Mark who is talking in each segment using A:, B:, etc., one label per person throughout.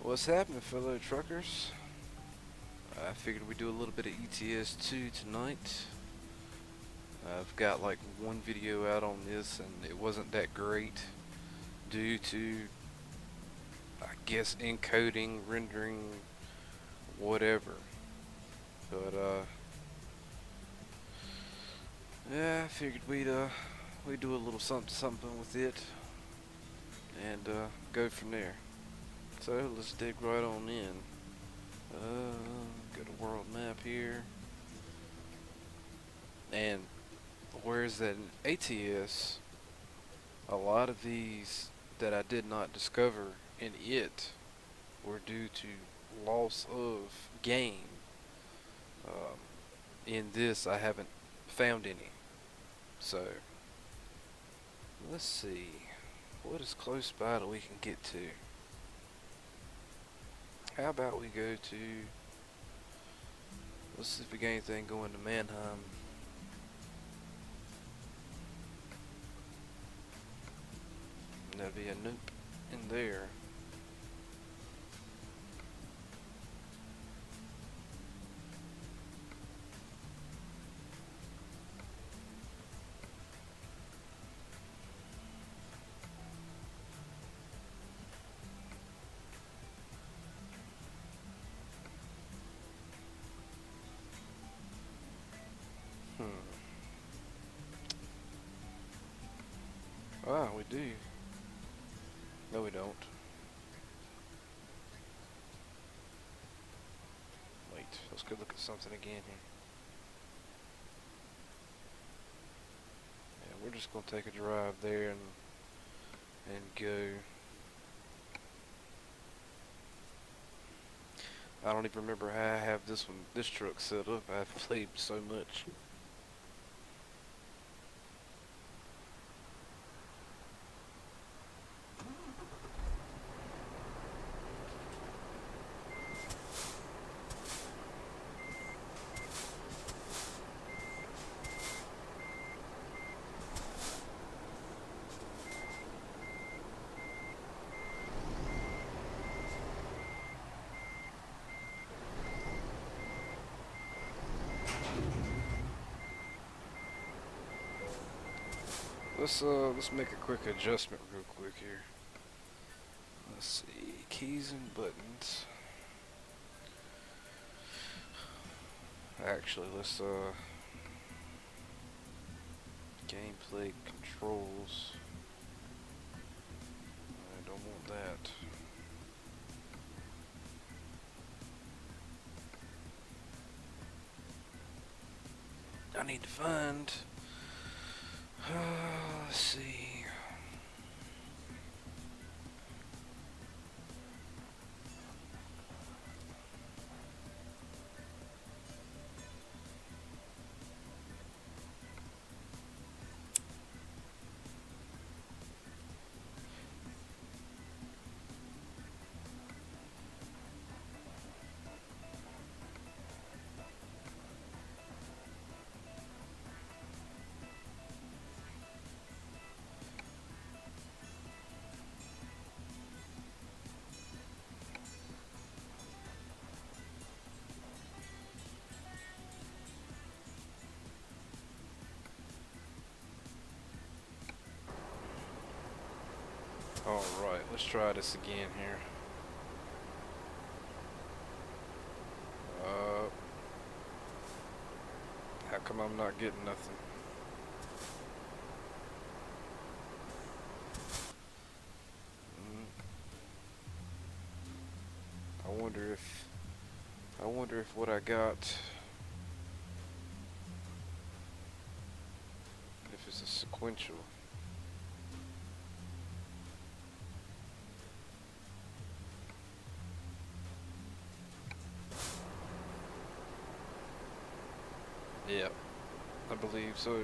A: What's happening, fellow truckers? I figured we'd do a little bit of ETS2 tonight. I've got like one video out on this and it wasn't that great due to, I guess, encoding, rendering, whatever. But yeah, I figured we'd do a little something with it and go from there. So let's dig right on in. Go to world map here. And whereas that in ATS, a lot of these that I did not discover in it were due to loss of game. Um, in this, I haven't found any. So, let's see. What is close by that we can get to? How about we go to... Let's see if we got anything going to Mannheim. That'd be a nope in there. Ah, we do. No, we don't. Wait, let's go look at something again here. Yeah, we're just gonna take a drive there and go. I don't even remember how I have this truck set up. I've played so much. Let's make a quick adjustment real quick here. Let's see, keys and buttons. Actually, let's gameplay controls. I don't want that. I need to find. Let's see. Alright, let's try this again here. How come I'm not getting nothing? I wonder if what I got, if it's a sequential. Yeah, I believe so.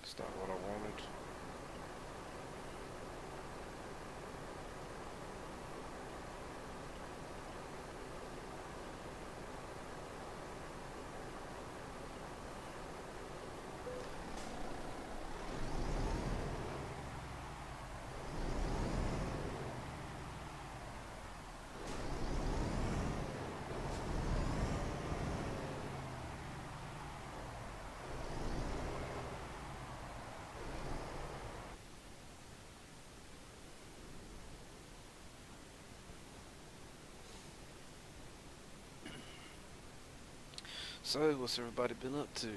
A: It's not what I wanted. So, what's everybody been up to? I'm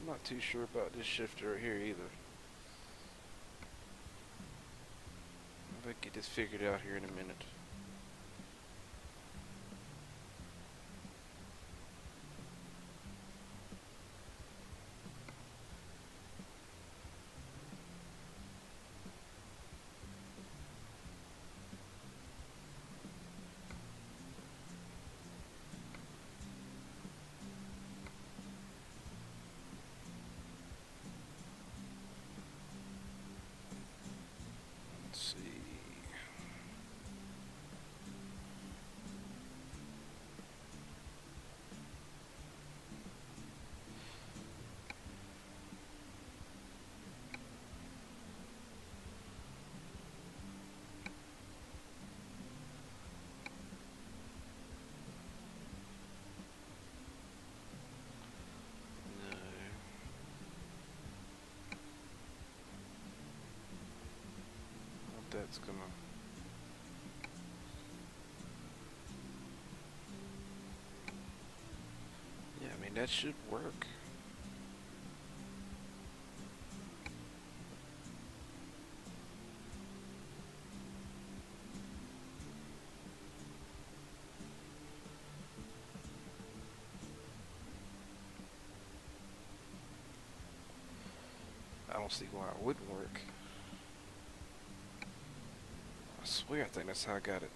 A: not too sure about this shifter right here either. I'll get this figured out here in a minute. Let's see. No. What that's gonna. Yeah, I mean, that should work. I don't see why it wouldn't work. I swear I think that's how I got it.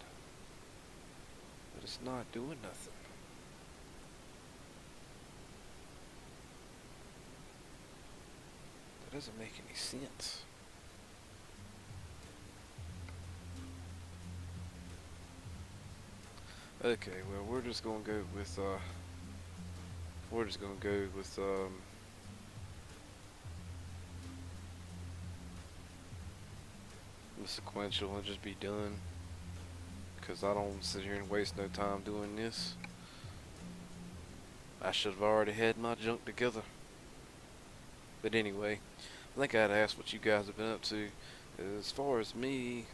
A: But it's not doing nothing. That doesn't make any sense. Okay, well, we're just gonna go with the sequential and just be done. Cause I don't sit here and waste no time doing this. I should have already had my junk together. But anyway, I think I'd ask what you guys have been up to. As far as me,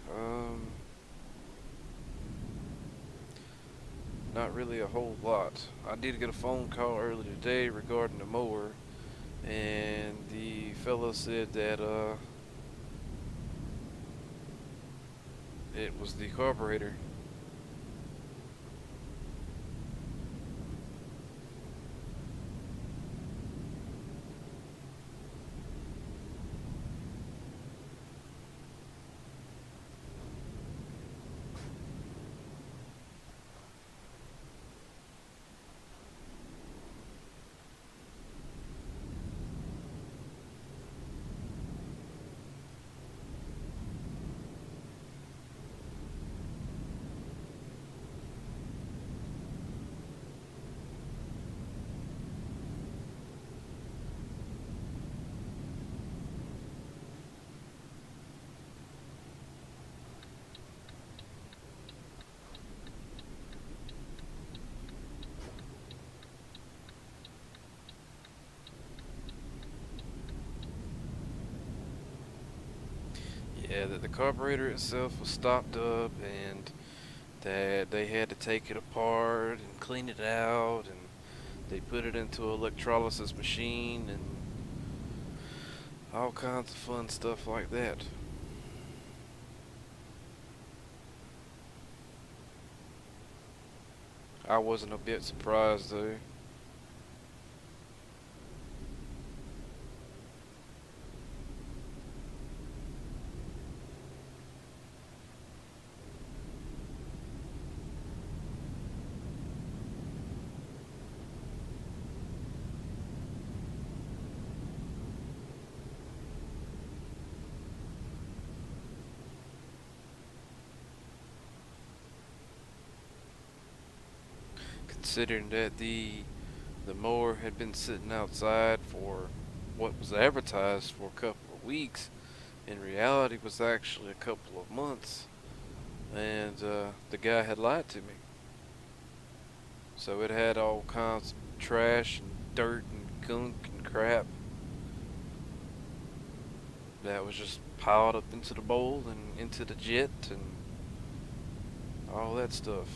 A: not really a whole lot. I did get a phone call earlier today regarding the mower, and the fellow said that it was the carburetor. Yeah, that the carburetor itself was stopped up, and that they had to take it apart and clean it out, and they put it into an electrolysis machine and all kinds of fun stuff like that. I wasn't a bit surprised though. Considering that the mower had been sitting outside for what was advertised for a couple of weeks, in reality was actually a couple of months. and the guy had lied to me. So it had all kinds of trash and dirt and gunk and crap that was just piled up into the bowl and into the jet and all that stuff.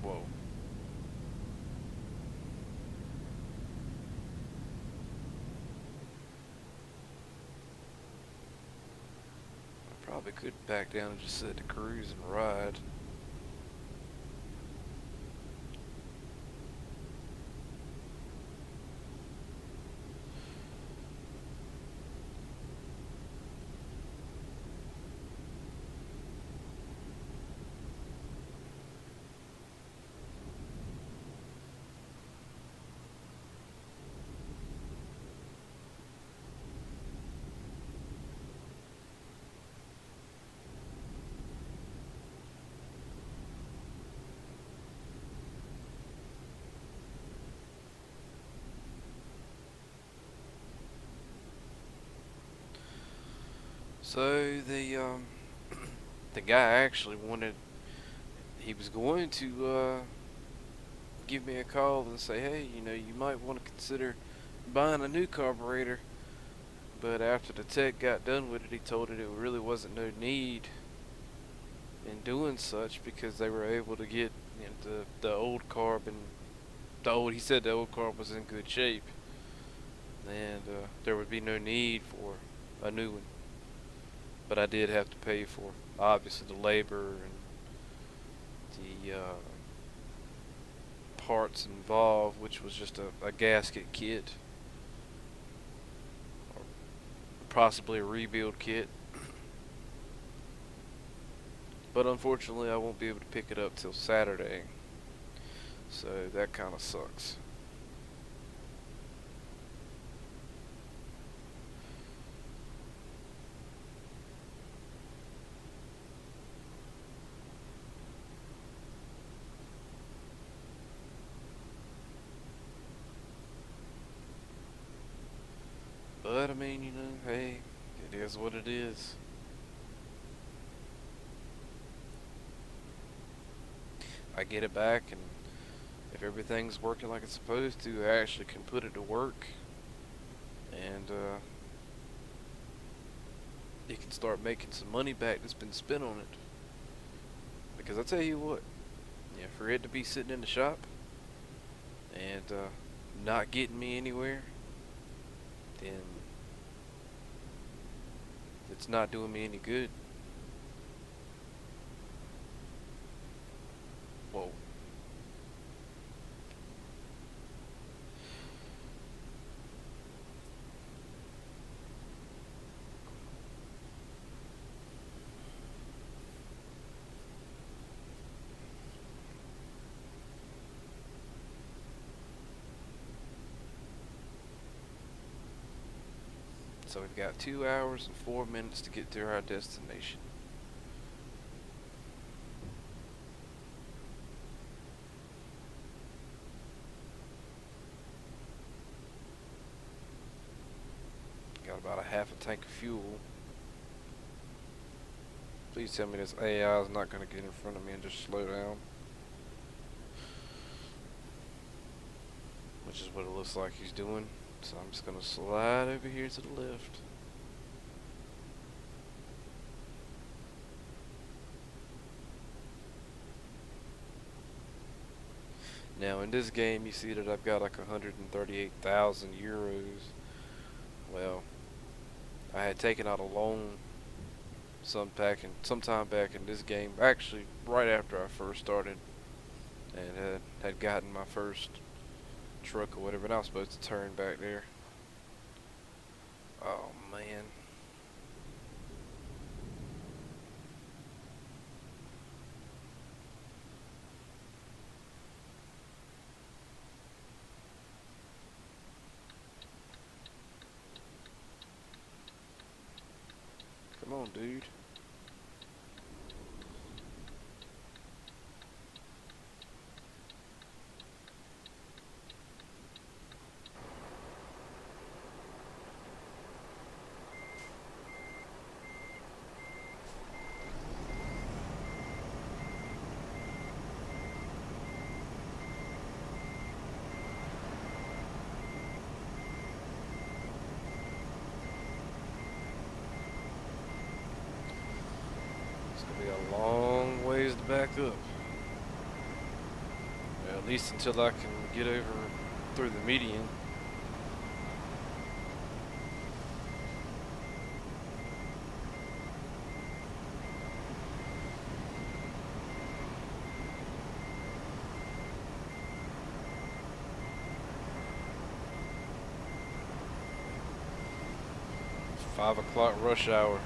A: Whoa. I probably could back down and just sit to cruise and ride. So the guy actually wanted, he was going to give me a call and say, hey, you might want to consider buying a new carburetor. But after the tech got done with it, he told it really wasn't no need in doing such because they were able to get the old carb and he said the old carb was in good shape and there would be no need for a new one. But I did have to pay for obviously the labor and the parts involved, which was just a gasket kit or possibly a rebuild kit. But unfortunately, I won't be able to pick it up till Saturday, so that kind of sucks. But I mean, hey, it is what it is. I get it back, and if everything's working like it's supposed to, I actually can put it to work, and you can start making some money back that's been spent on it. Because I tell you what, yeah, for it to be sitting in the shop and not getting me anywhere, then it's not doing me any good. Whoa. So we've got 2 hours and 4 minutes to get to our destination. Got about a half a tank of fuel. Please tell me this AI is not going to get in front of me and just slow down. Which is what it looks like he's doing. So I'm just going to slide over here to the left. Now in this game you see that I've got like 138,000 euros. Well, I had taken out a loan sometime back in this game, actually right after I first started, and had gotten my first truck or whatever, and I was supposed to turn back there. Oh man. Come on, dude. back up. Well, at least until I can get over through the median. 5 o'clock rush hour.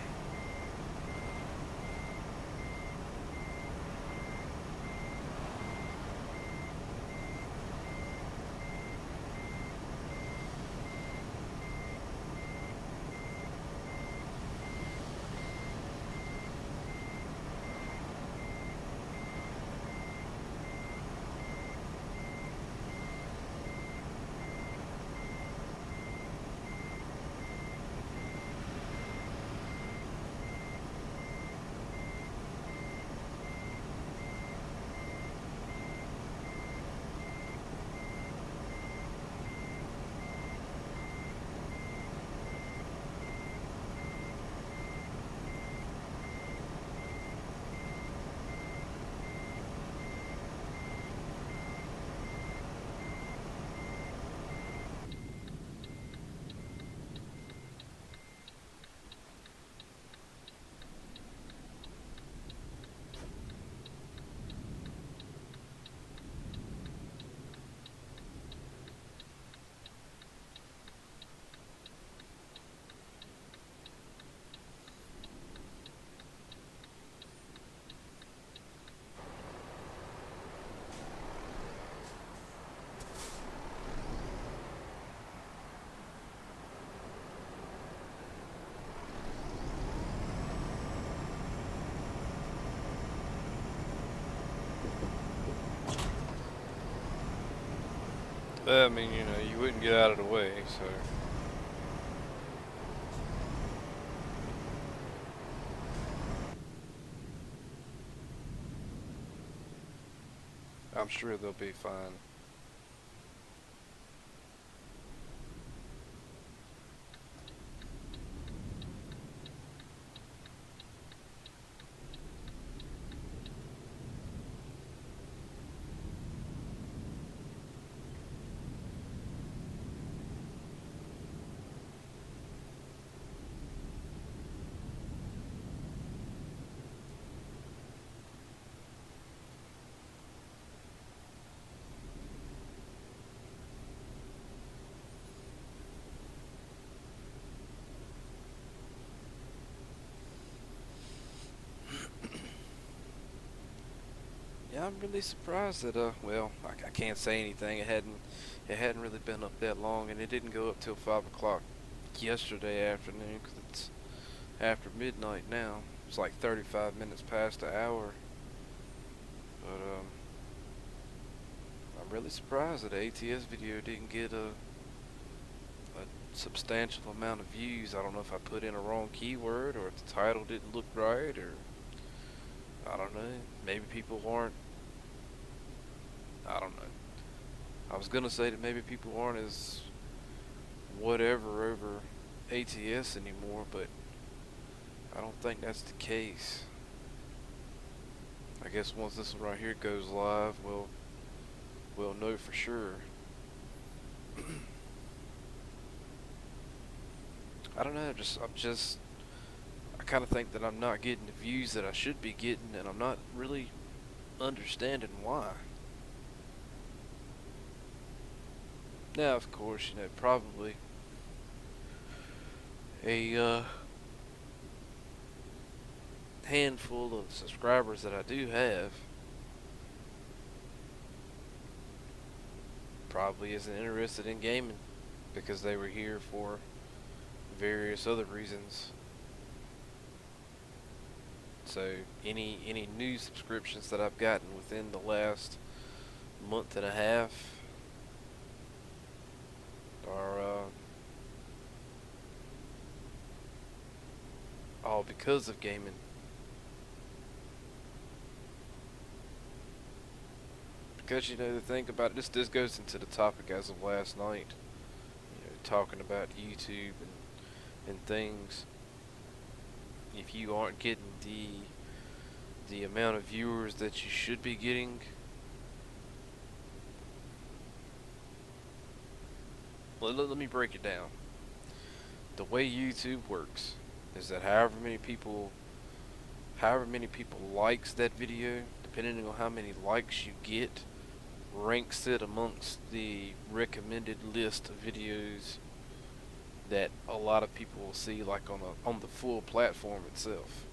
A: I mean, you wouldn't get out of the way, so. I'm sure they'll be fine. Yeah, I'm really surprised that well, I can't say anything. It hadn't really been up that long, and it didn't go up till 5 o'clock yesterday afternoon because it's after midnight now. It's like 35 minutes past the hour. But I'm really surprised that the ATS video didn't get a substantial amount of views. I don't know if I put in a wrong keyword or if the title didn't look right, or I don't know. Maybe people aren't. I don't know. I was gonna say that maybe people aren't as whatever over ATS anymore, but I don't think that's the case. I guess once this one right here goes live, we'll know for sure. I don't know. I kind of think that I'm not getting the views that I should be getting, and I'm not really understanding why. Now, of course, probably a handful of subscribers that I do have probably isn't interested in gaming because they were here for various other reasons. So any new subscriptions that I've gotten within the last month and a half are all because of gaming. Because the thing about it, this goes into the topic as of last night. Talking about YouTube and things. If you aren't getting the amount of viewers that you should be getting. Let me break it down. The way YouTube works is that however many people likes that video, depending on how many likes you get, ranks it amongst the recommended list of videos that a lot of people will see, like on the full platform itself.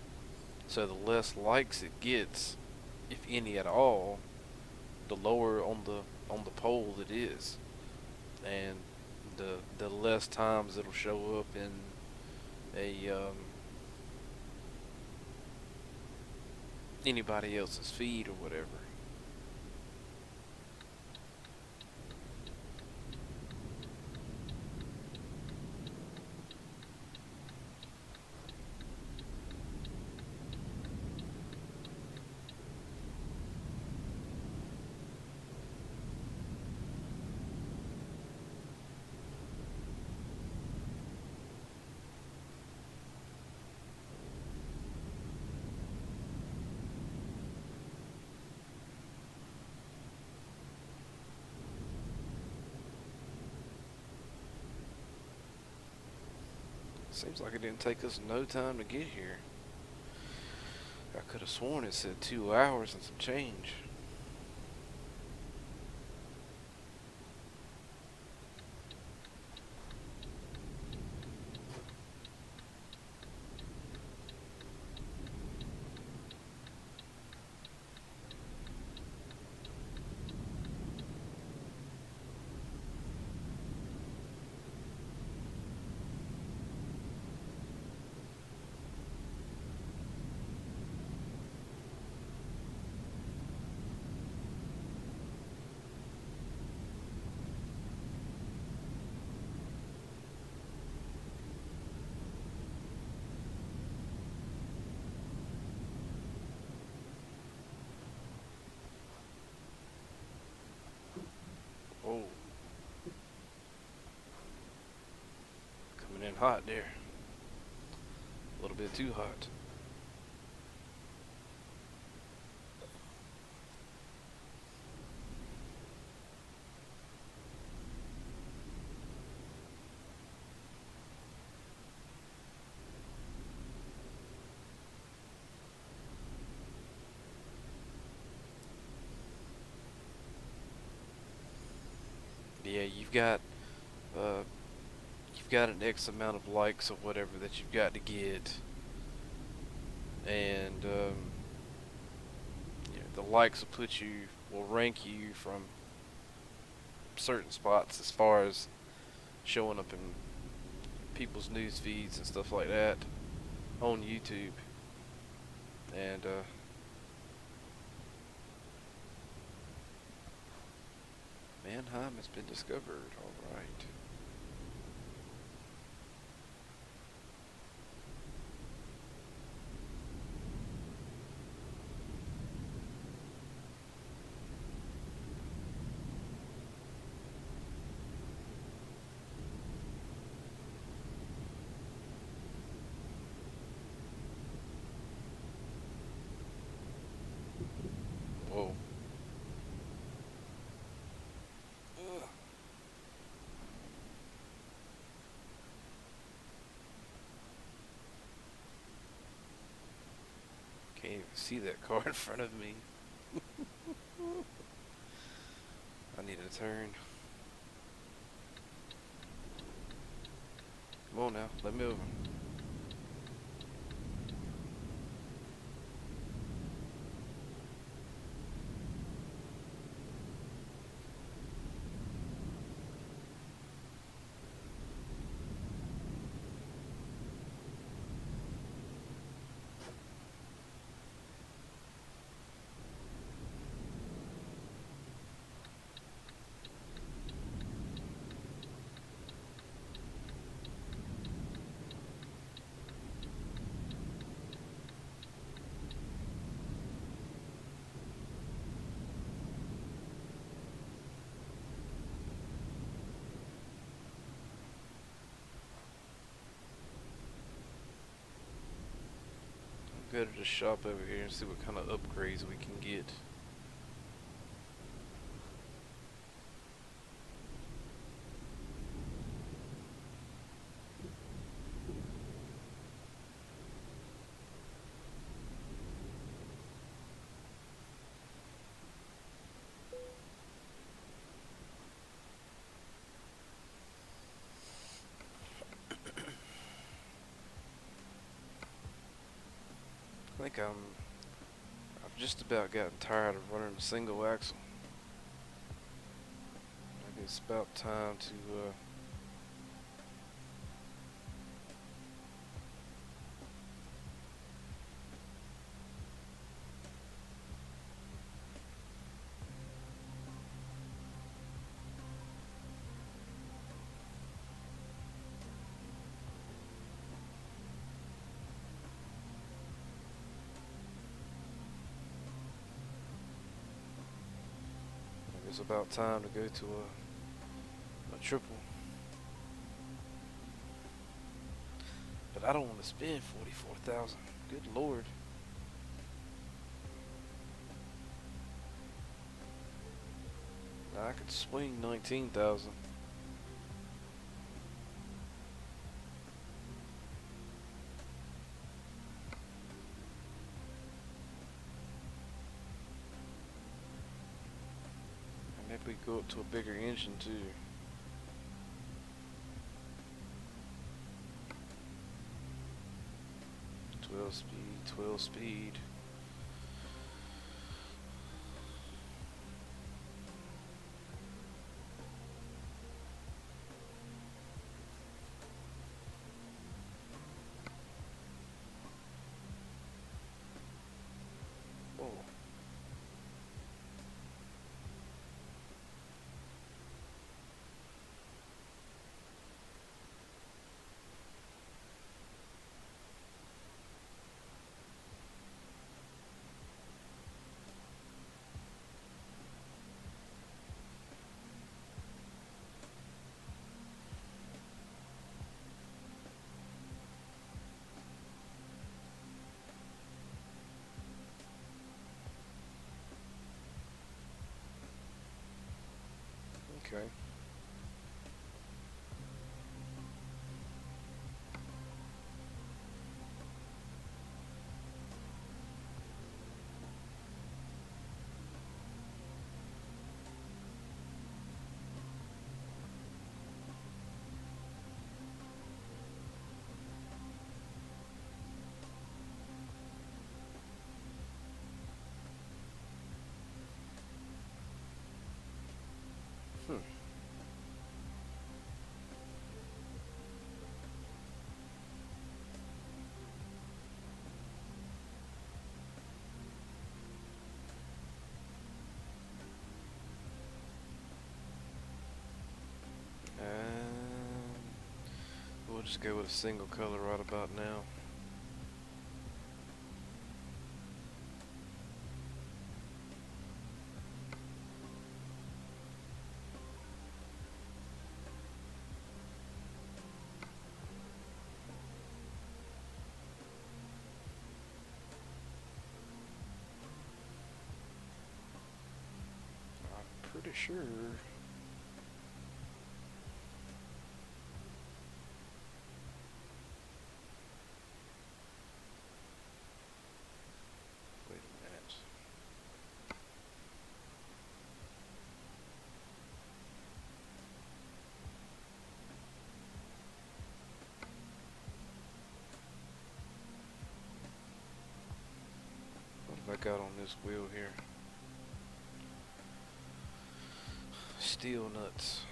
A: So the less likes it gets, if any at all, the lower on the poll it is, and the less times it'll show up in a anybody else's feed or whatever. Seems like it didn't take us no time to get here. I could have sworn it said 2 hours and some change. Oh, coming in hot there. A little bit too hot. Yeah, uh, you've got an X amount of likes or whatever that you've got to get, and the likes will rank you from certain spots as far as showing up in people's news feeds and stuff like that on YouTube. And Mannheim has been discovered. All right. Whoa. Ugh. Can't even see that car in front of me. I need a turn. Come on now, let me over. head to the shop over here and see what kind of upgrades we can get. I think I've just about gotten tired of running a single axle. Maybe it's about time to maybe it's about time to go to a triple. But I don't want to spend 44,000. Good lord. I could swing 19,000. And maybe we go up to a bigger engine too. 12 speed, 12 speed. Oh. Okay. Hmm. And we'll just go with a single color right about now. I'm pretty sure. Wait a minute. What have I got on this wheel here? Steel nuts.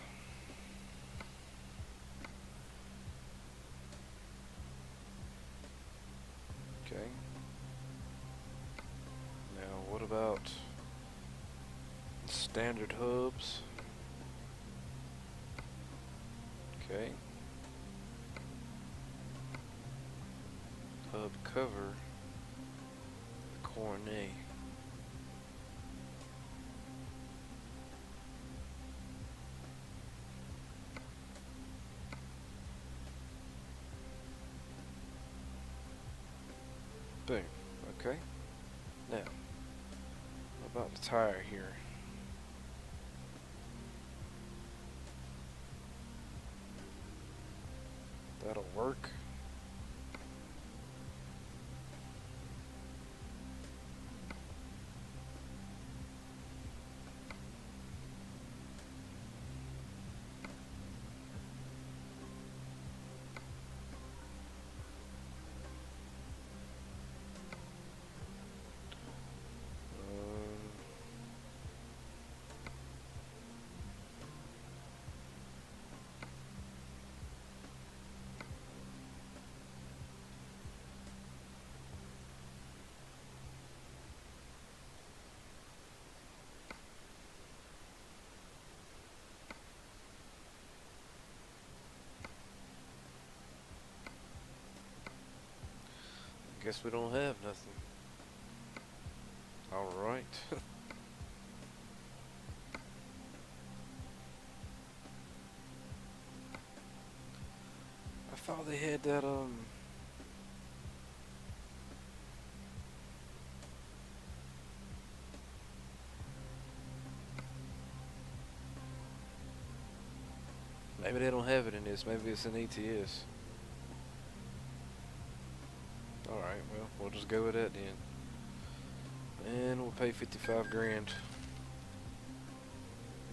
A: Okay. Now what about standard hubs? Okay. Hub cover. Cornet. Boom. Okay. Now, about the tire here. That'll work. Guess we don't have nothing. Alright. I thought they had that, maybe they don't have it in this. Maybe it's an ETS. Alright, well, we'll just go with that then. And we'll pay 55 grand.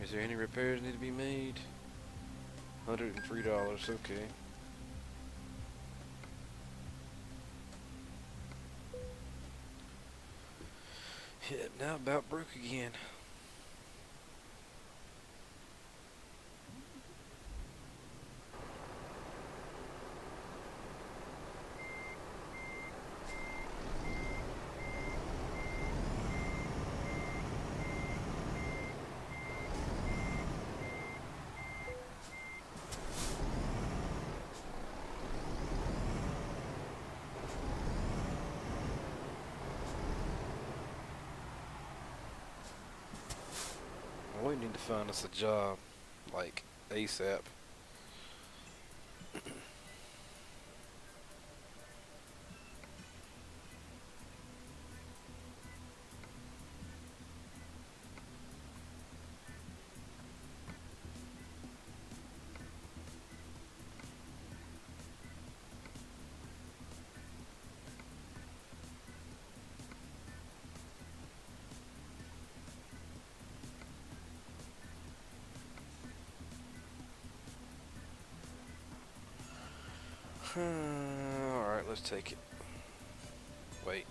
A: Is there any repairs need to be made? $103, okay. Yep, now about broke again. We need to find us a job, like, ASAP. Alright, let's take it. Wait.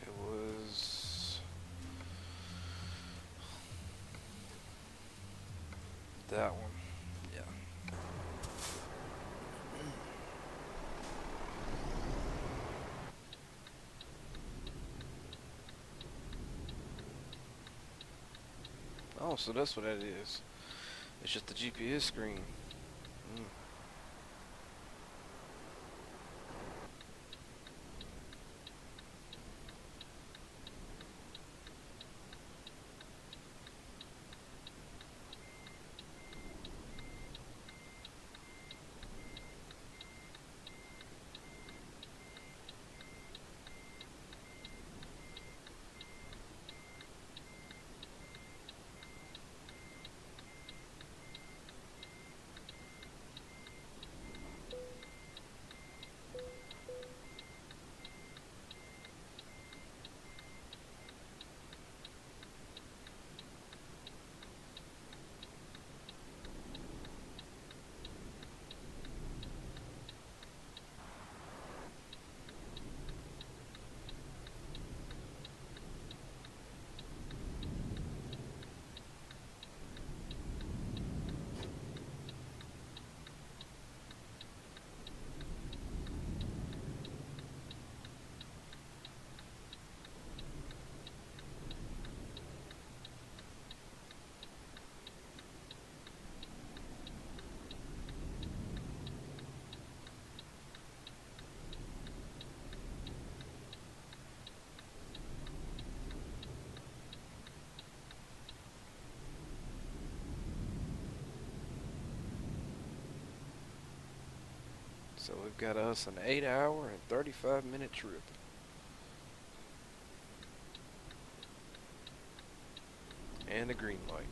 A: It was that one. Yeah. Oh, so that's what that is. It's just the GPS screen. Mm. So we've got us an 8 hour and 35-minute trip. And a green light.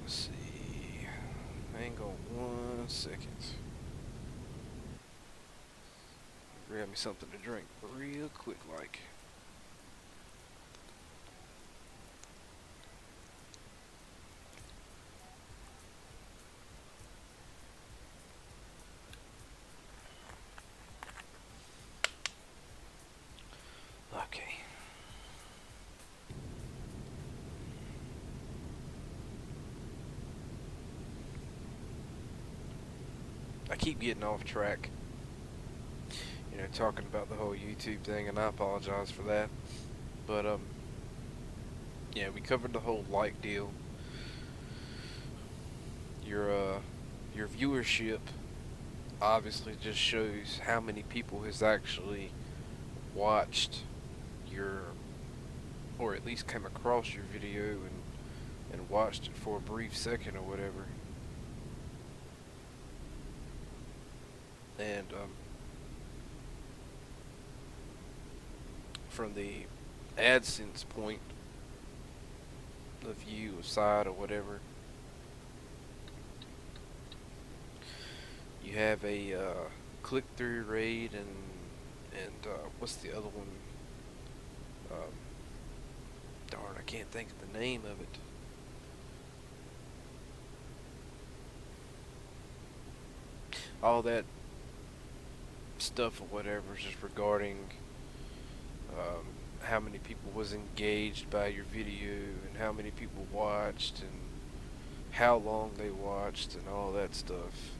A: Let's see. Hang on 1 second. Grab me something to drink real quick like. Okay. I keep getting off track, talking about the whole YouTube thing, and I apologize for that. But yeah, we covered the whole like deal. Your your viewership obviously just shows how many people has actually watched your, or at least came across your video and watched it for a brief second or whatever. And from the AdSense point of view of side or whatever, you have a click-through rate and what's the other one? Um, Darn, I can't think of the name of it. All that stuff or whatever is just regarding how many people was engaged by your video and how many people watched and how long they watched and all that stuff.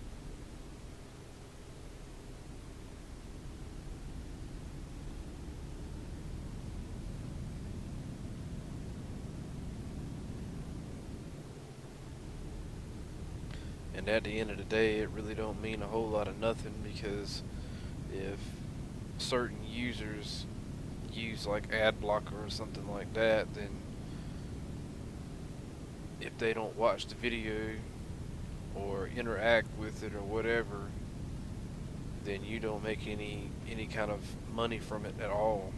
A: And at the end of the day, it really don't mean a whole lot of nothing, because if certain users use like ad blocker or something like that, then if they don't watch the video or interact with it or whatever, then you don't make any kind of money from it at all.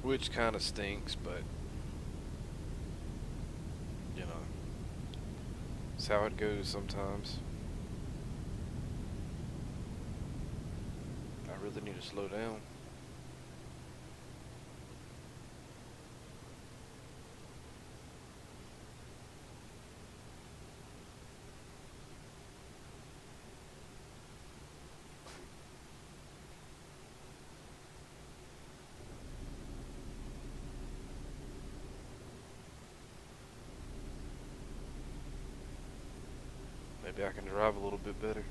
A: Which kind of stinks, but you know, it's how it goes sometimes. I really need to slow down. Maybe I can drive a little bit better.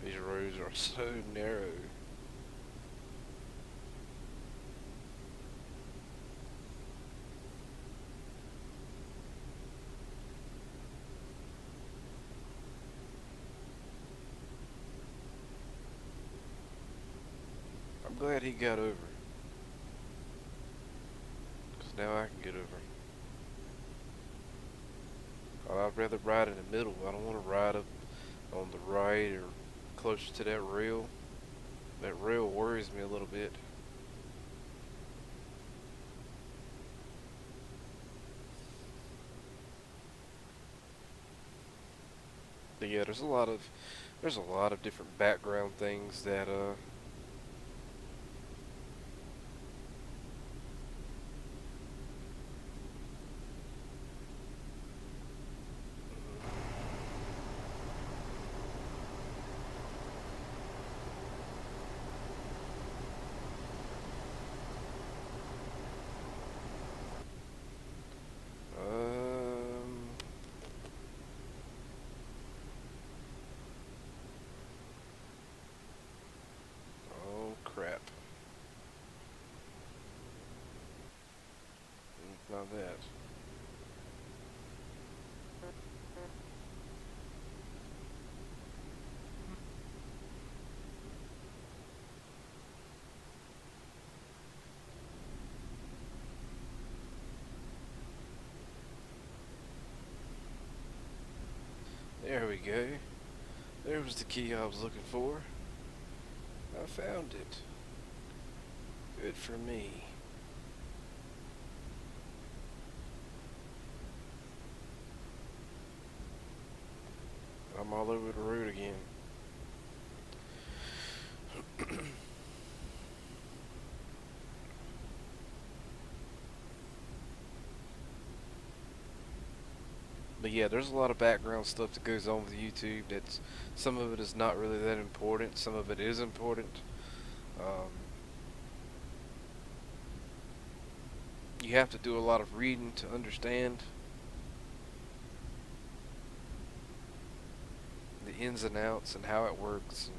A: These roads are so narrow. I'm glad he got over, because now I can get over. I'd rather ride in the middle. I don't want to ride up on the right or closer to that rail. That rail worries me a little bit. But yeah, there's a lot of different background things that um oh crap. Not that. There we go. There was the key I was looking for. I found it. Good for me. I'm all over the road again. But yeah, there's a lot of background stuff that goes on with YouTube. That's some of it is not really that important. Some of it is important. Um, you have to do a lot of reading to understand the ins and outs and how it works and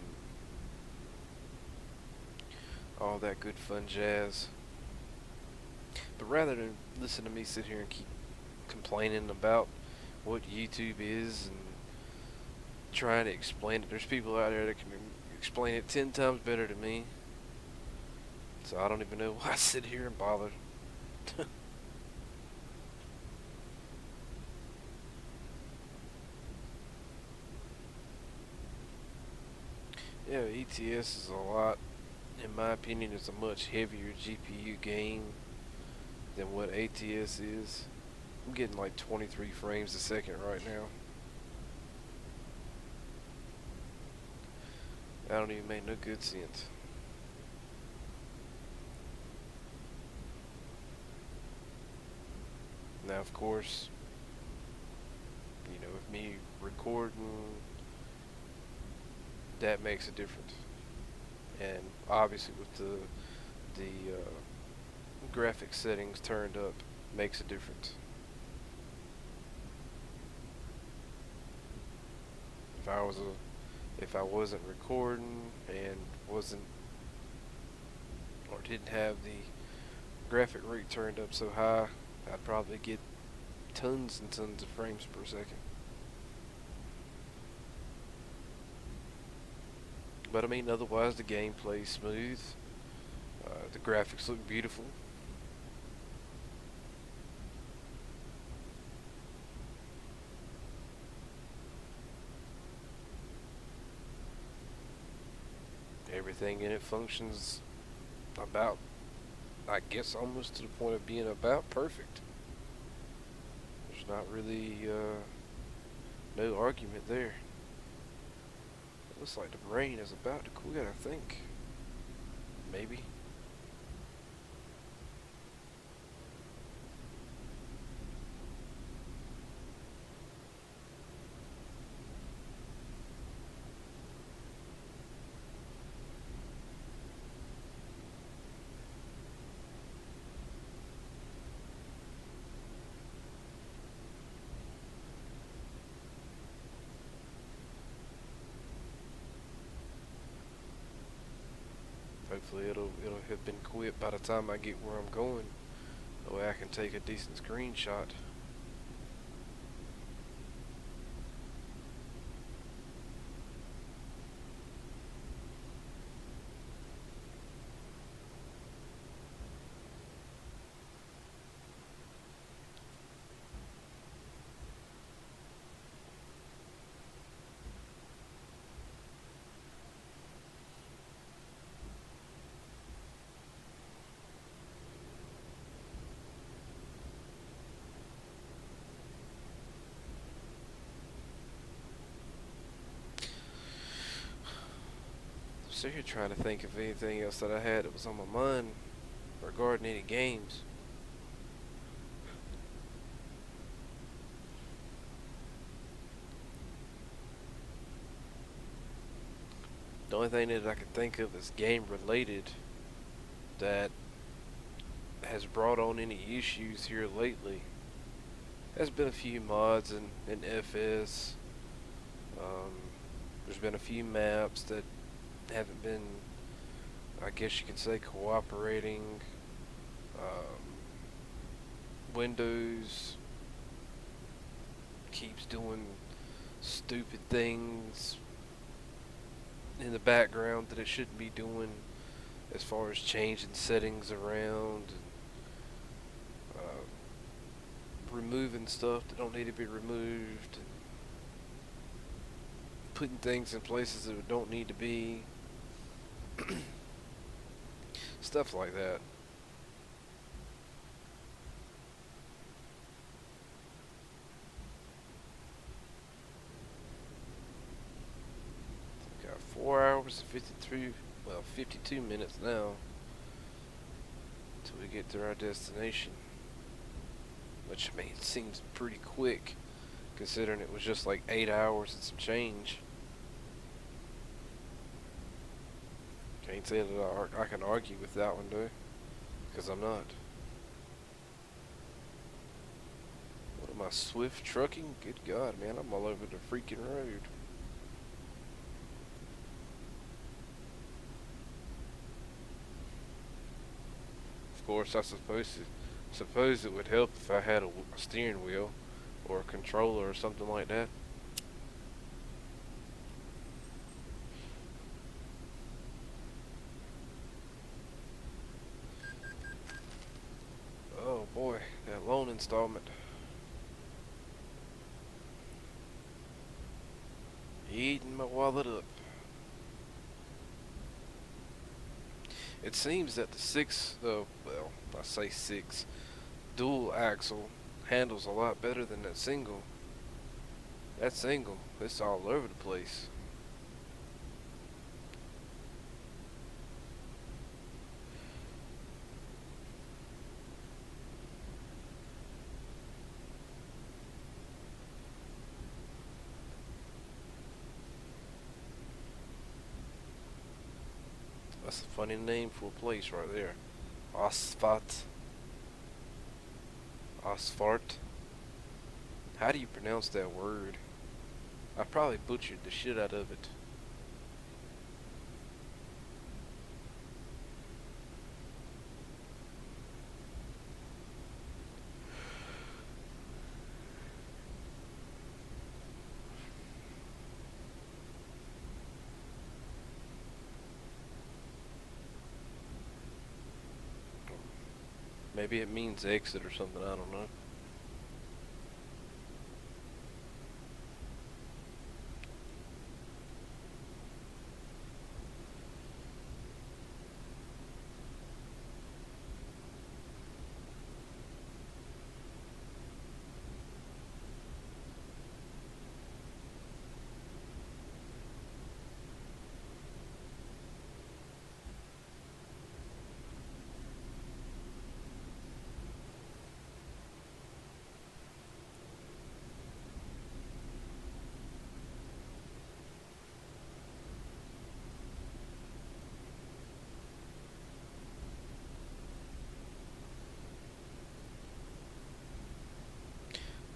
A: all that good fun jazz. But rather than listen to me sit here and keep complaining about what YouTube is and trying to explain it, there's people out there that can explain it 10 times better than me. So I don't even know why I sit here and bother. Yeah, ETS is a lot, in my opinion, it's a much heavier GPU game than what ATS is. I'm getting like 23 frames a second right now. That don't even make no good sense. Now, of course, with me recording, that makes a difference. And obviously, with the graphic settings turned up, makes a difference. If I was if I wasn't recording and wasn't or didn't have the graphic rate turned up so high, I'd probably get tons and tons of frames per second. But I mean, otherwise the gameplay's smooth. The graphics look beautiful. Everything in it functions about, I guess, almost to the point of being about perfect. There's not really no argument there. It looks like the rain is about to quit, I think. Maybe. Hopefully it'll have been quit by the time I get where I'm going. That way I can take a decent screenshot. sit here trying to think of anything else that I had that was on my mind regarding any games. The only thing that I can think of is game related that has brought on any issues here lately. There's been a few mods in FS. Um, there's been a few maps that haven't been, I guess you could say, cooperating. Windows keeps doing stupid things in the background that it shouldn't be doing as far as changing settings around and removing stuff that don't need to be removed and putting things in places that don't need to be. Stuff like that. Got 4 hours and 52 minutes now till we get to our destination. Which, I mean, seems pretty quick considering it was just like 8 hours and some change. Can't say that I can argue with that one, though, because I'm not. What am I, swift trucking? Good God, man, I'm all over the freaking road. Of course, suppose it would help if I had a steering wheel or a controller or something like that. Oh boy, that loan installment. Eating my wallet up. It seems that the I say six, dual axle handles a lot better than that single. That single, it's all over the place. That's a funny name for a place right there. Asphalt. Asphalt. How do you pronounce that word? I probably butchered the shit out of it. Maybe it means exit or something, I don't know.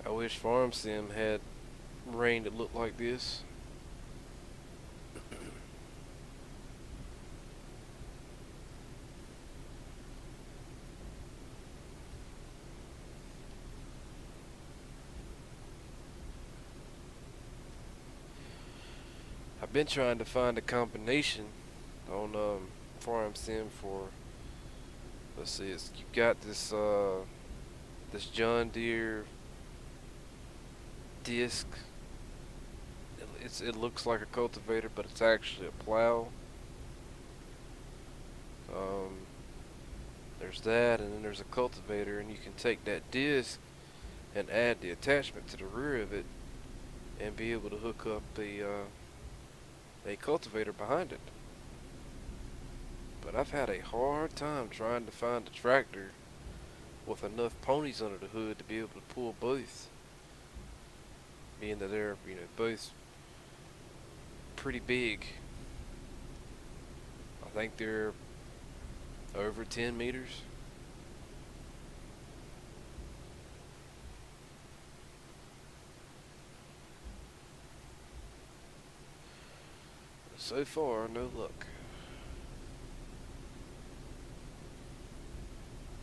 A: I wish Farm Sim had rain that looked like this. I've been trying to find a combination on Farm Sim for, let's see, you got this John Deere disc. It looks like a cultivator, but it's actually a plow. Um, there's that, and then there's a cultivator, and you can take that disc and add the attachment to the rear of it, and be able to hook up a cultivator behind it. But I've had a hard time trying to find a tractor with enough ponies under the hood to be able to pull both. Being that they're, both pretty big. I think they're over 10 meters. So far, no luck.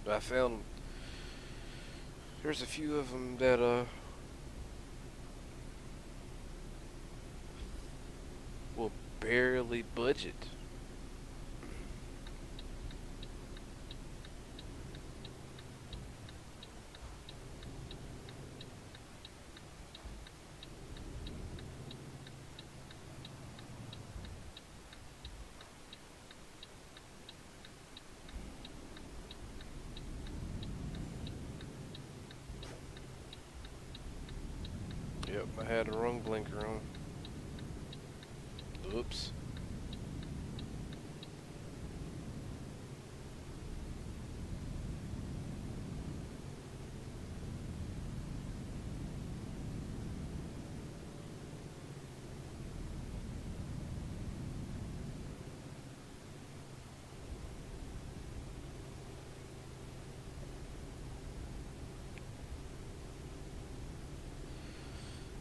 A: But I found there's a few of them that will barely budget. Yep, I had the wrong blinker on. Oops.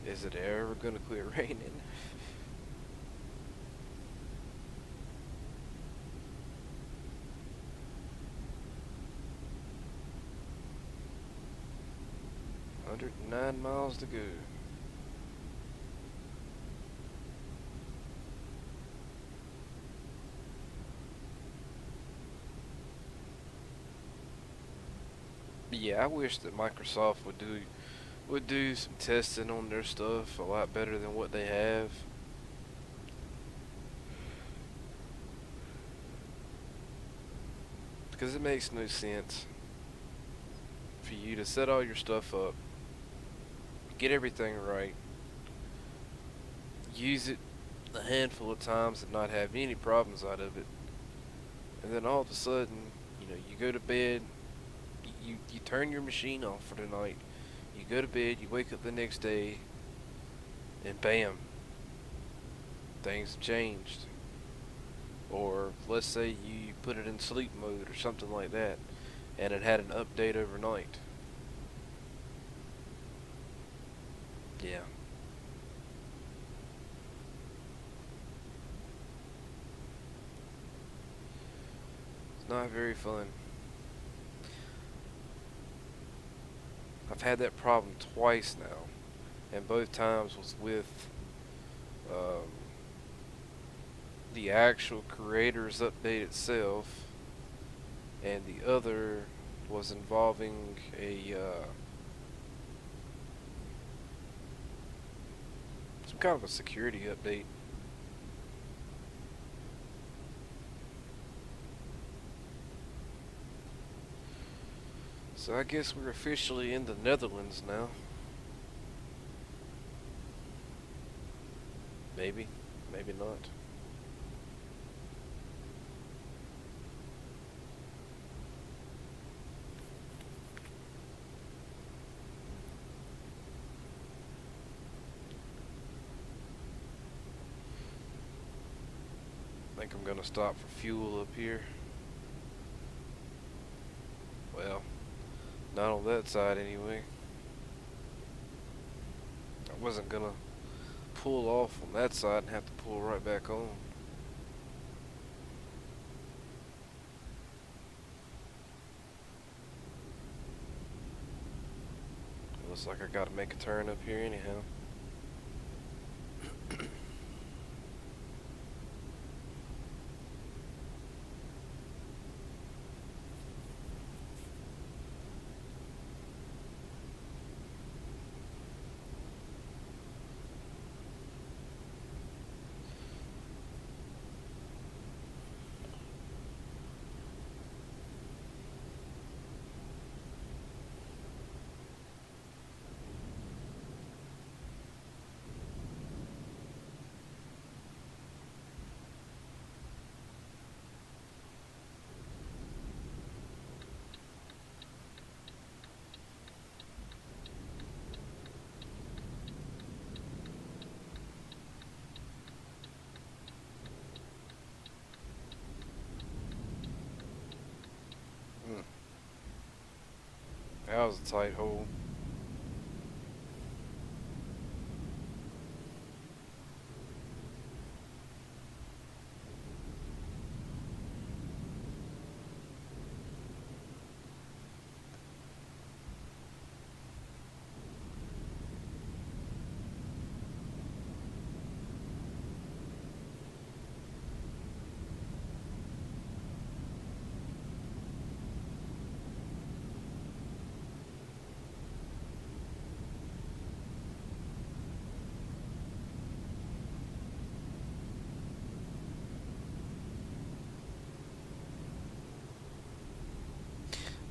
A: Is it ever gonna quit raining? $109 to go. Yeah, I wish that Microsoft would do some testing on their stuff a lot better than what they have. Because it makes no sense for you to set all your stuff up, get everything right, use it a handful of times and not have any problems out of it, and then all of a sudden, you go to bed, you turn your machine off for the night, you go to bed, you wake up the next day, and bam, things have changed. Or let's say you put it in sleep mode or something like that, and it had an update overnight. Yeah. It's not very fun. I've had that problem twice now, and both times was with um, the actual creator's update itself, and the other was involving some kind of a security update. So I guess we're officially in the Netherlands now. Maybe, maybe not. I think I'm gonna stop for fuel up here. Well, not on that side anyway. I wasn't gonna pull off on that side and have to pull right back on. It looks like I gotta make a turn up here anyhow. That was a tight hole.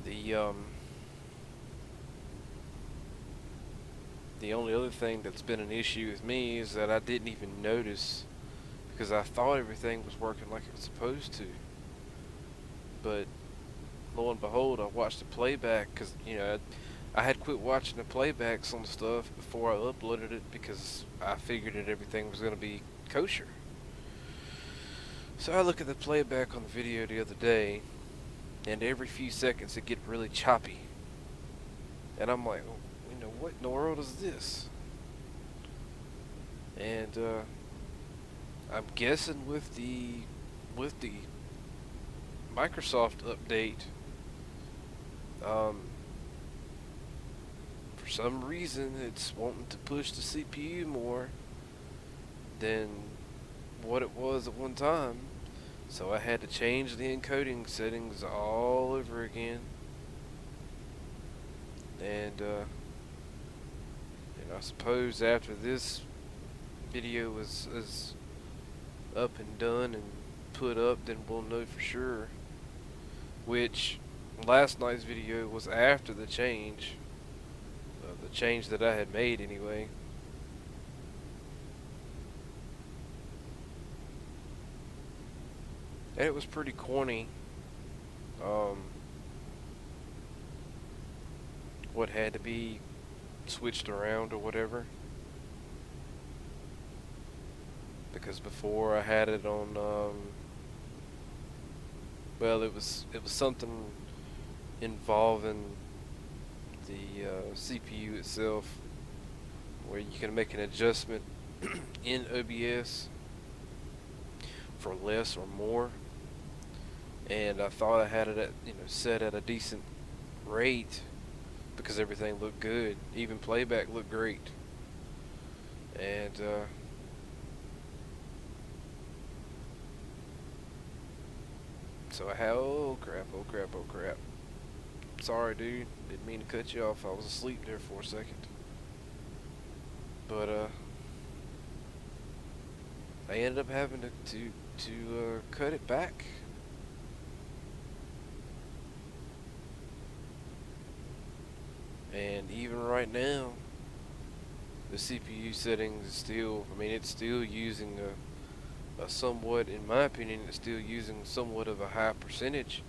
A: The the only other thing that's been an issue with me is that I didn't even notice because I thought everything was working like it was supposed to. But lo and behold, I watched the playback because I had quit watching the playbacks on stuff before I uploaded it because I figured that everything was going to be kosher. So I look at the playback on the video the other day, and every few seconds it get really choppy, and I'm like, oh, what in the world is this? And I'm guessing with the Microsoft update, um, for some reason it's wanting to push the CPU more than what it was at one time. So I had to change the encoding settings all over again. And I suppose after this video is up and done and put up, then we'll know for sure. Which last night's video was after the change that I had made anyway. And it was pretty corny. Um, what had to be switched around or whatever. Because before I had it on, well, it was something involving the CPU itself, where you can make an adjustment in OBS for less or more. And I thought I had it at, set at a decent rate because everything looked good. Even playback looked great. And so I had, oh crap, oh crap, oh crap. Sorry, dude. Didn't mean to cut you off. I was asleep there for a second. But I ended up having to cut it back. And even right now, the CPU settings is still, it's still using a somewhat, in my opinion, it's still using somewhat of a high percentage.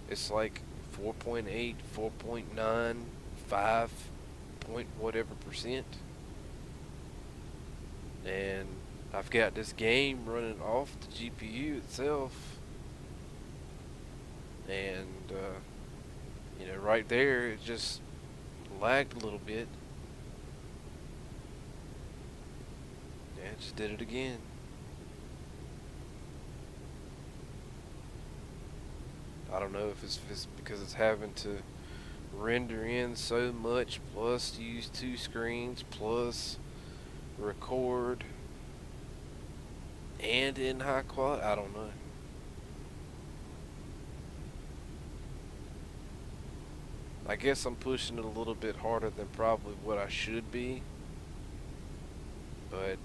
A: It's like 4.8, 4.9, 5 point whatever percent. And I've got this game running off the GPU itself. And, right there, it just lagged a little bit. Yeah, it just did it again. I don't know if it's because it's having to render in so much, plus use two screens, plus record, and in high quality. I don't know. I guess I'm pushing it a little bit harder than probably what I should be, but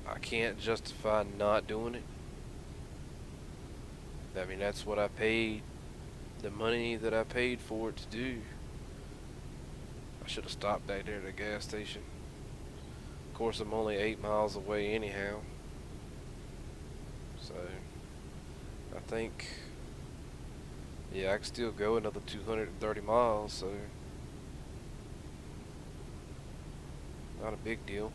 A: I can't justify not doing it. That's what I paid, the money that I paid for it to do. I should have stopped back there at the gas station. Of course, I'm only 8 miles away anyhow. So, I think, yeah, I can still go another 230 miles, so not a big deal.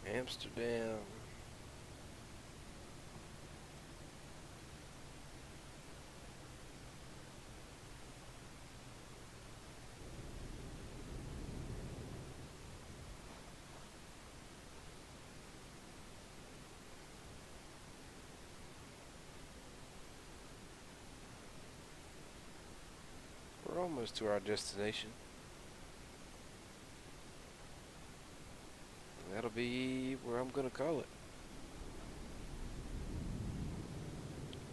A: Amsterdam. We're almost to our destination. That'll be where I'm gonna call it.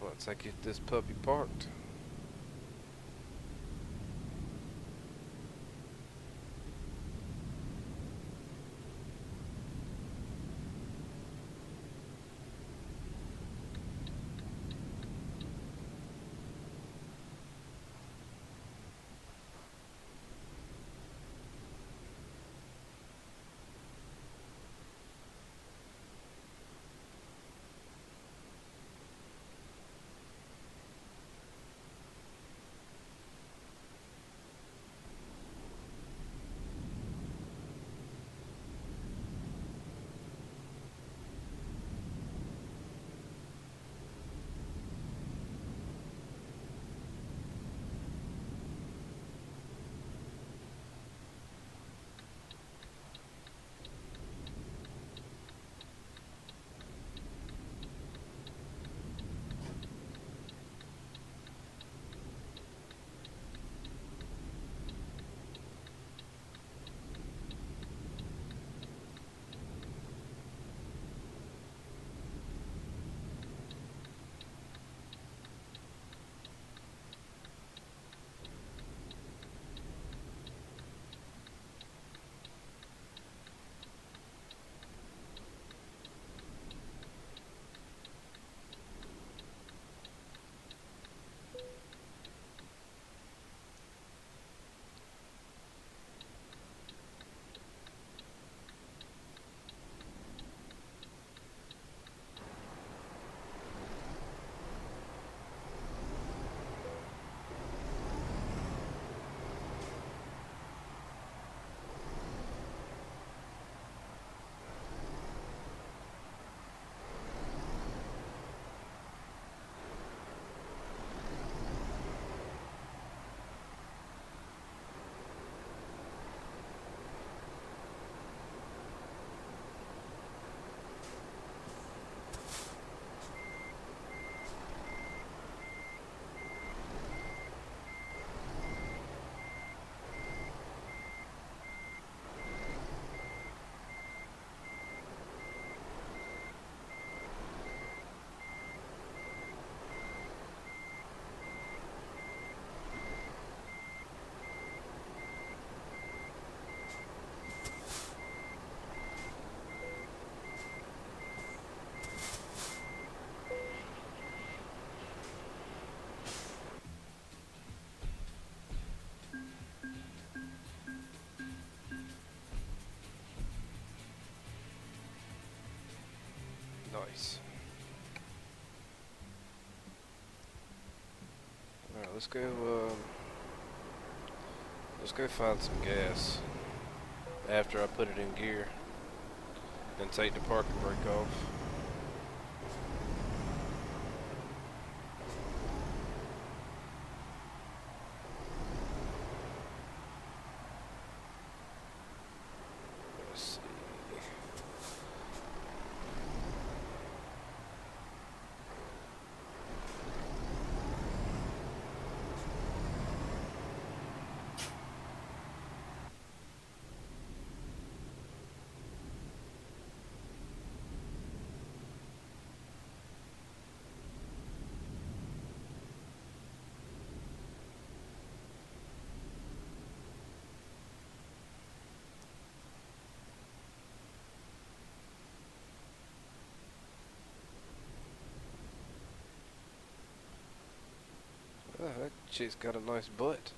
A: Once I get this puppy parked. Nice. Alright, let's go find some gas after I put it in gear and take the parking brake off. Let's see. Oh, that chick's got a nice butt.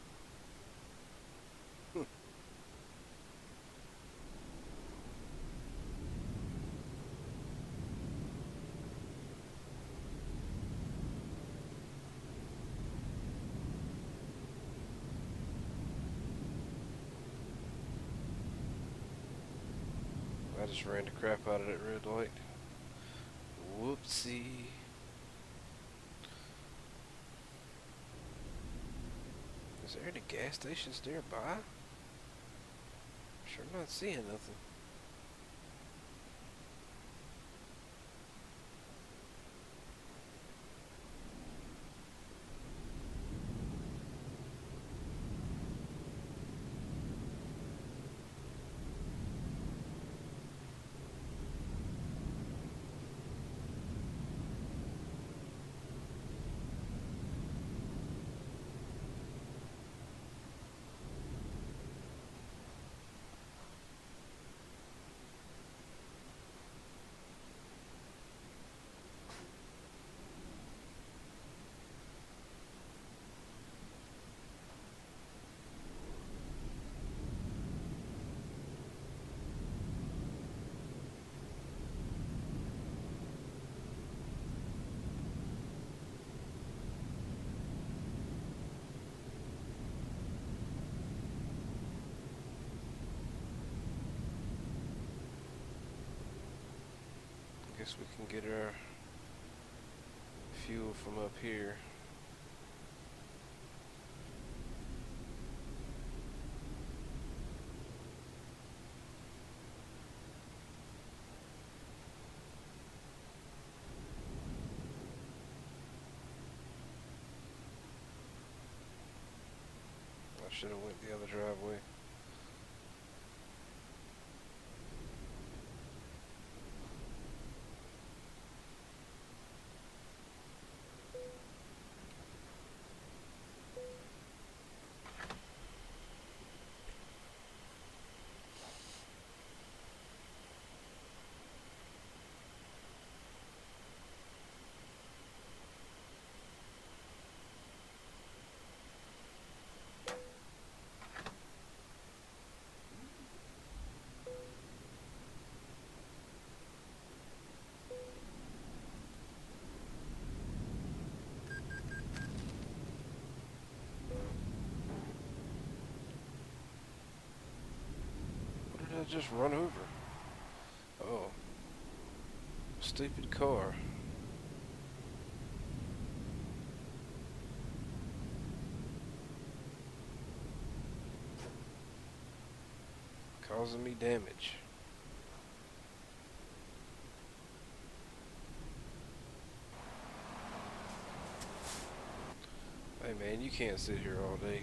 A: I just ran the crap out of that red light. Whoopsie. Is there any gas stations nearby? Sure not seeing nothing. Guess we can get our fuel from up here. I should have went the other driveway. What did I just run over? Oh, stupid car. Causing me damage. Hey man, you can't sit here all day.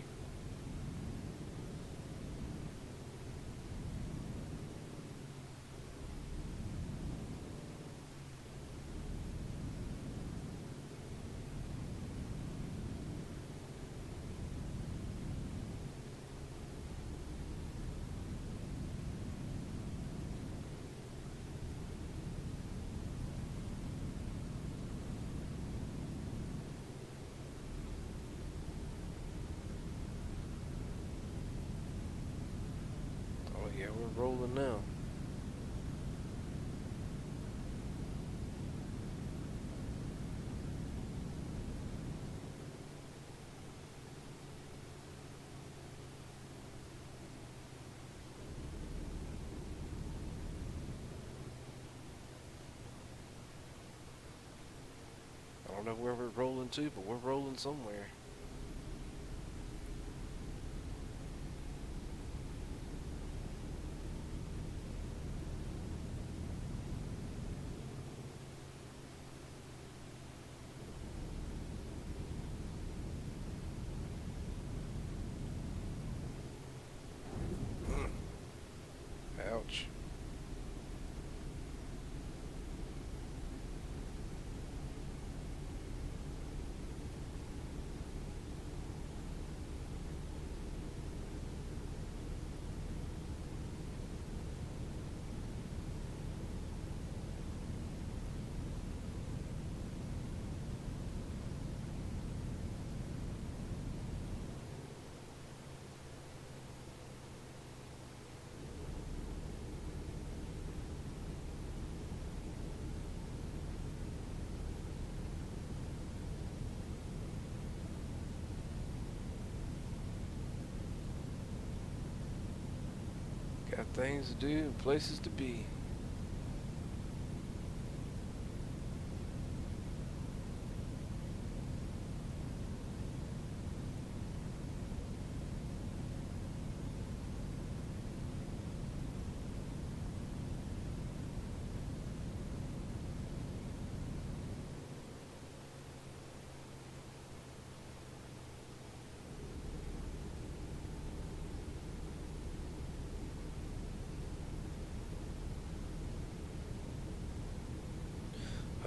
A: Oh yeah, we're rolling now. I don't know where we're rolling to, but we're rolling somewhere. Ouch. Got things to do and places to be.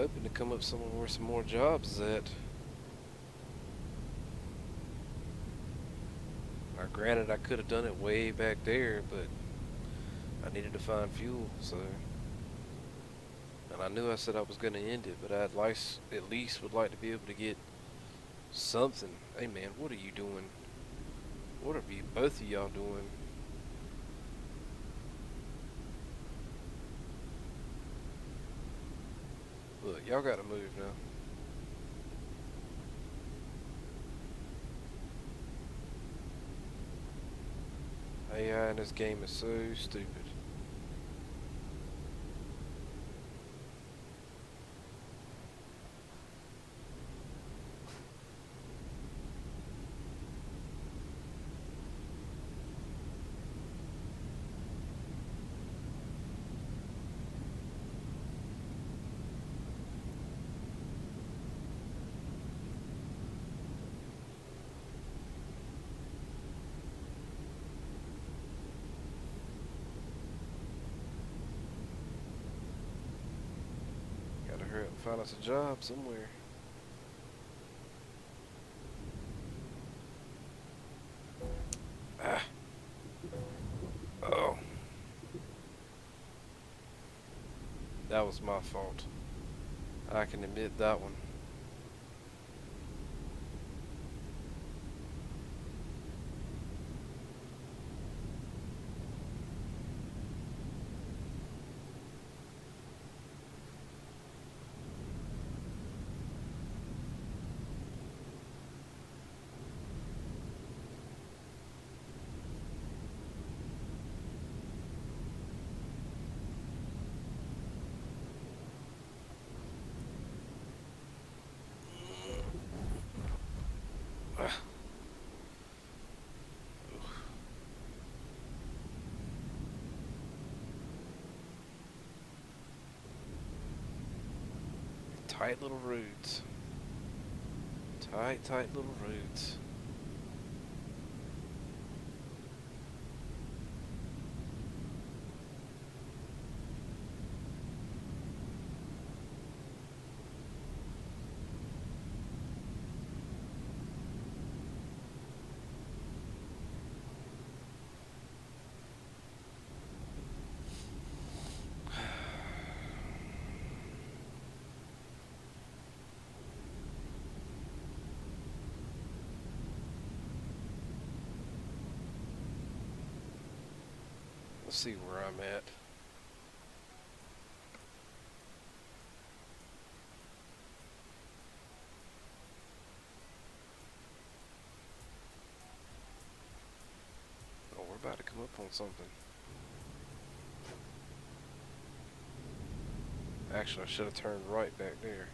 A: hoping to come up somewhere where some more jobs is at. Now, granted, I could have done it way back there, but I needed to find fuel, so. And I knew I said I was going to end it, but I'd like, at least would like to be able to get something. Hey man, what are you doing? What are you, both of y'all doing? Look, y'all gotta move now. AI in this game is so stupid. Gotta hurry up and find us a job somewhere. Ah. Oh. That was my fault. I can admit that one. Ah. Tight little roads. Tight little roads. Let's see where I'm at. Oh, we're about to come up on something. Actually, I should have turned right back there.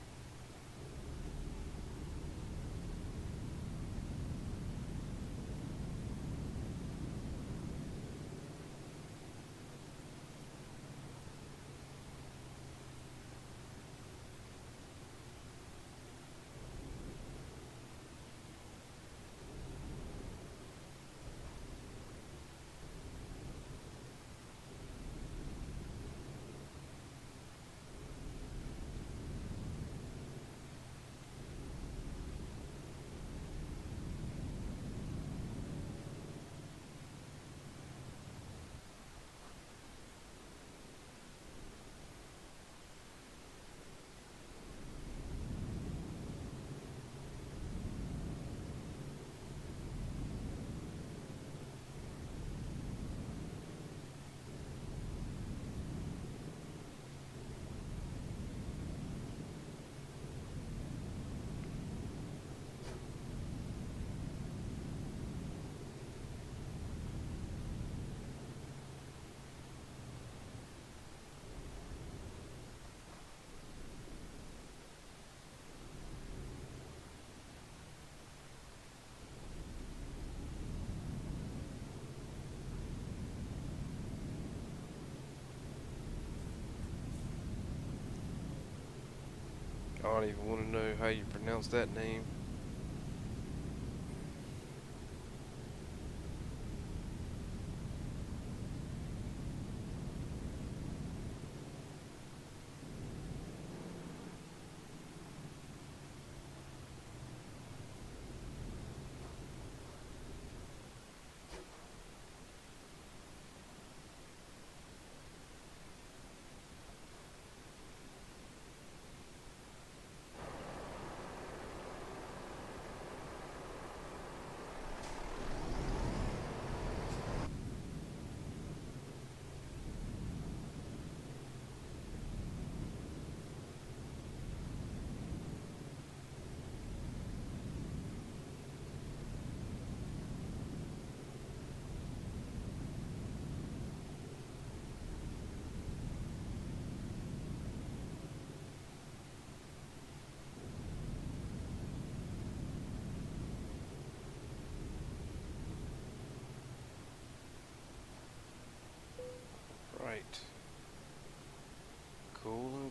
A: I don't even want to know how you pronounce that name.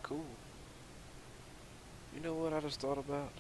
A: cool. You know what I just thought about?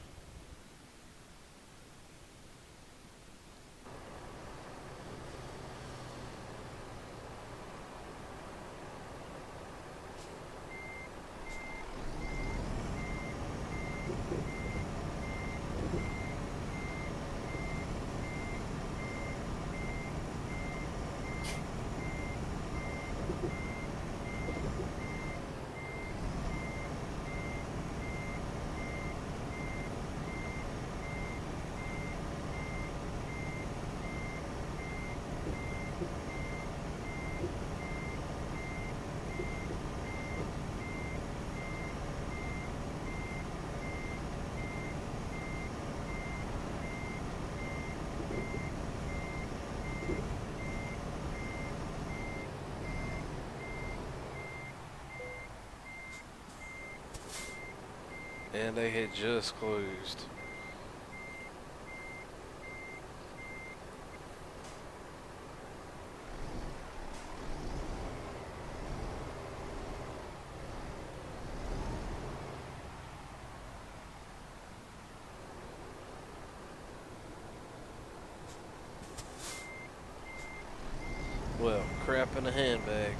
A: And they had just closed. Well, crap in a handbag.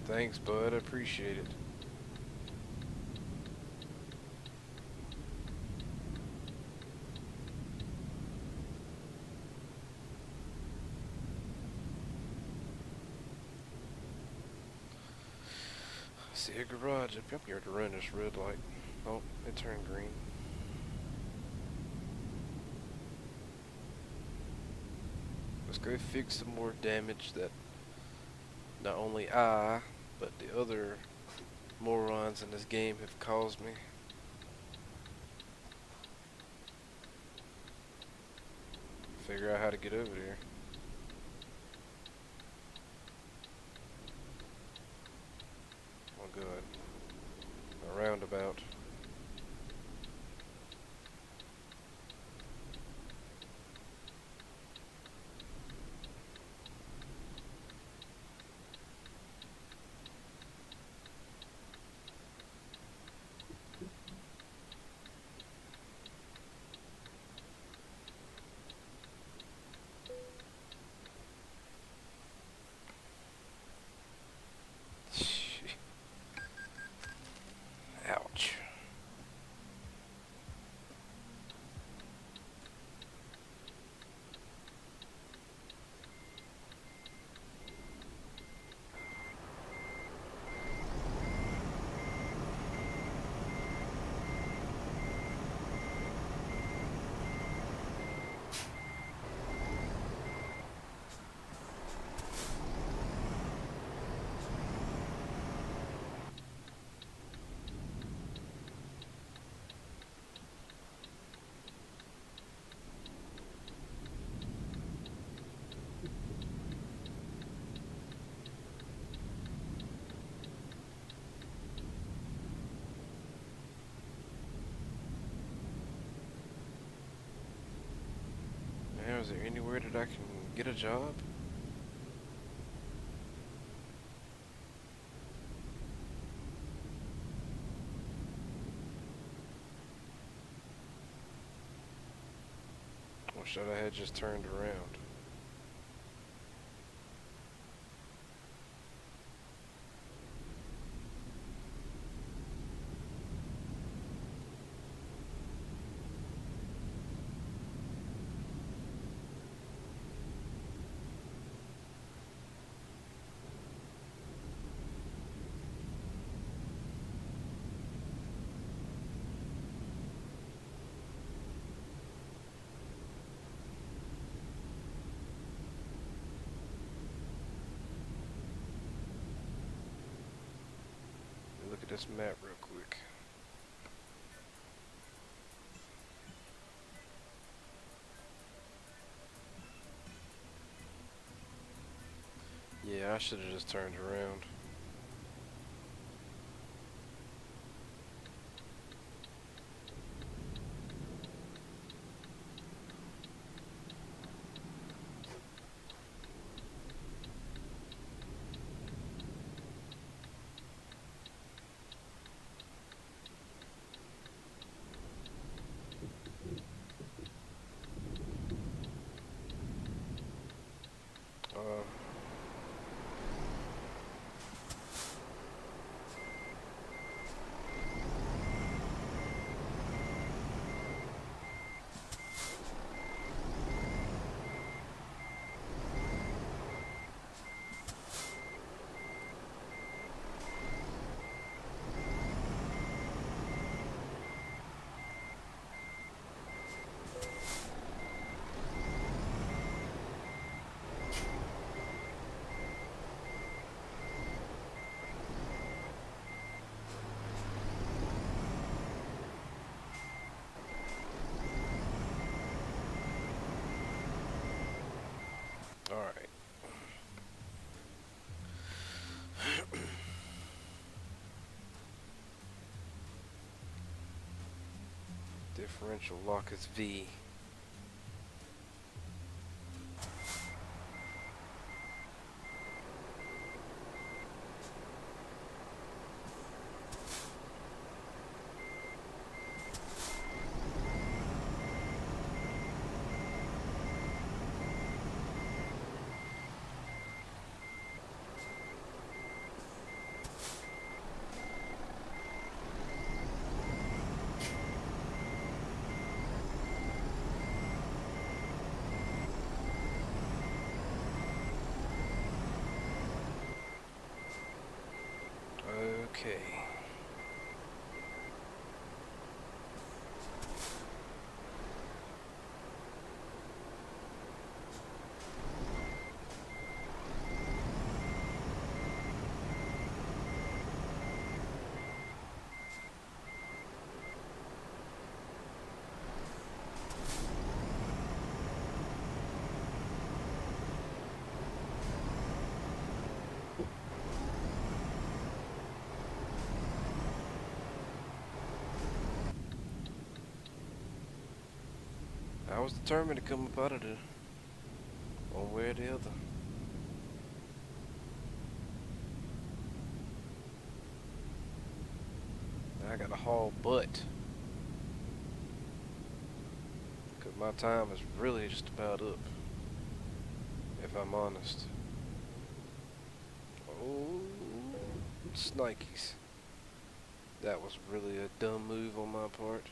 A: Thanks, bud. I appreciate it. I see a garage up here to run this red light. Oh, it turned green. Let's go fix some more damage that not only I, but the other morons in this game have caused me. Figure out how to get over there. Oh, good. A roundabout. Ouch. Now, is there anywhere that I can get a job? Or should I have just turned around? Let me look at this map real quick. Yeah, I should have just turned around. Uh, all right. Differential lock is V. Okay. I was determined to come up out of there, one way or the other. Now I gotta haul butt. Cause my time is really just about up, if I'm honest. Oh, Snikes. That was really a dumb move on my part.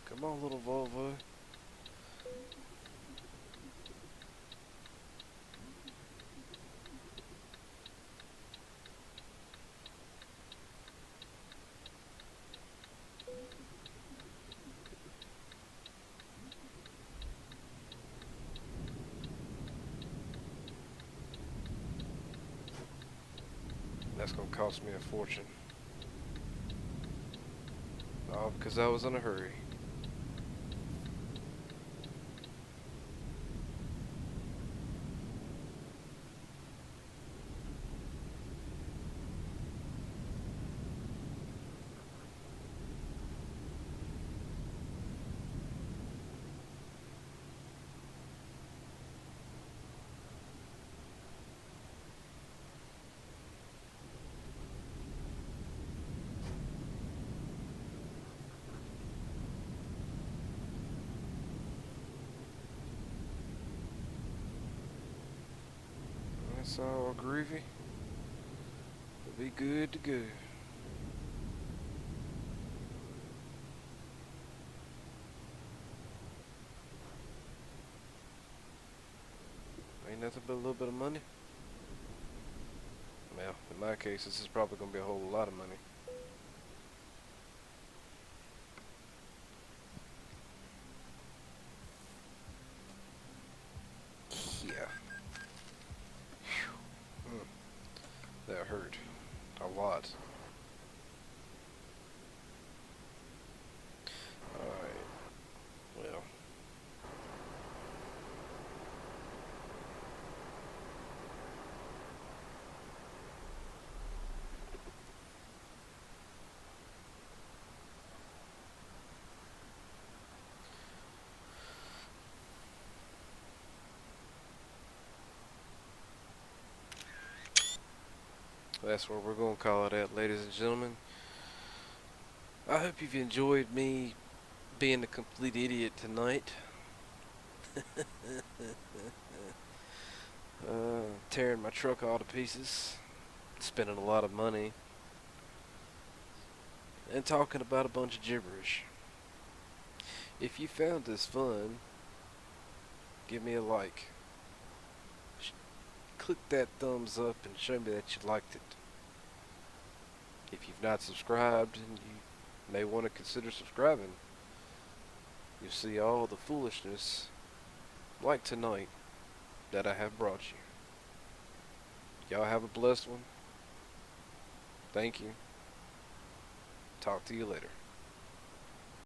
A: Come on, little Volvo. That's gonna cost me a fortune. All because I was in a hurry. That's all groovy. We'll be good to go. Ain't nothing but a little bit of money. Well, in my case, this is probably gonna be a whole lot of money. That's what we're going to call it at, ladies and gentlemen. I hope you've enjoyed me being a complete idiot tonight. Tearing my truck all to pieces, spending a lot of money, and talking about a bunch of gibberish. If you found this fun, give me a like. Click that thumbs up and show me that you liked it. If you've not subscribed, and you may want to consider subscribing, you'll see all the foolishness, like tonight, that I have brought you. Y'all have a blessed one. Thank you. Talk to you later.